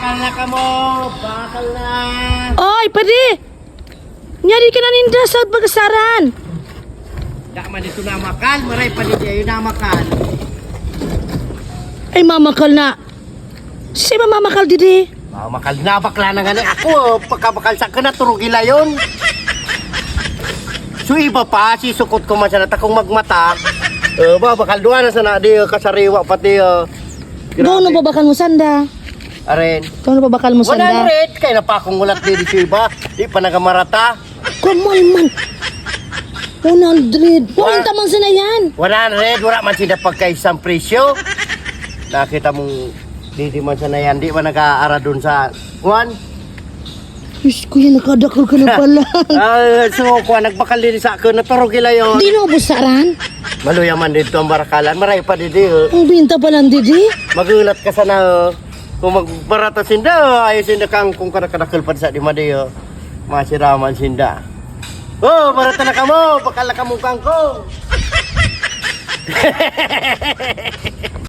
bakal na ka mo. Bakal na. Oy, padi! Nyari ka na ninda sa bagasaran. Da man dito na makal. Maray pa dito yun na makal. Ay, mamakal na. Si mamakal didi. Makal na bakla na nga ako. Pagkabakal sa ka na turugila yun. So iba pa, si sukot ko man sa natakong magmata. Bakal doon na sana di kasariwa pati. Doon na babakal mo sanda. Aren. Doon na babakal mo sanda. 100 kay napakong ulat din si iba. Di pa nagamarata. Kamal man. 100. Pumunta man sa na yan. 100 wala man sila pagkaisang presyo. Nakita mong di man sa nayan, di man nag-aara dun sa Juan. Diyos ko yan, nakadakal ka na pala. So kuha nagbakal din sa akin, naturog ila yun. Di na ubusaran. Maluya man dito ang barakalan, maray pa didi. Ang binta pa lang didi. Magulat ka sana kung magbarata sinda, ay sinda kang kung kadakadakal pa sa di madi, masiraman sinda. Oh, barata na ka mo, bakal na ka mong kangkong.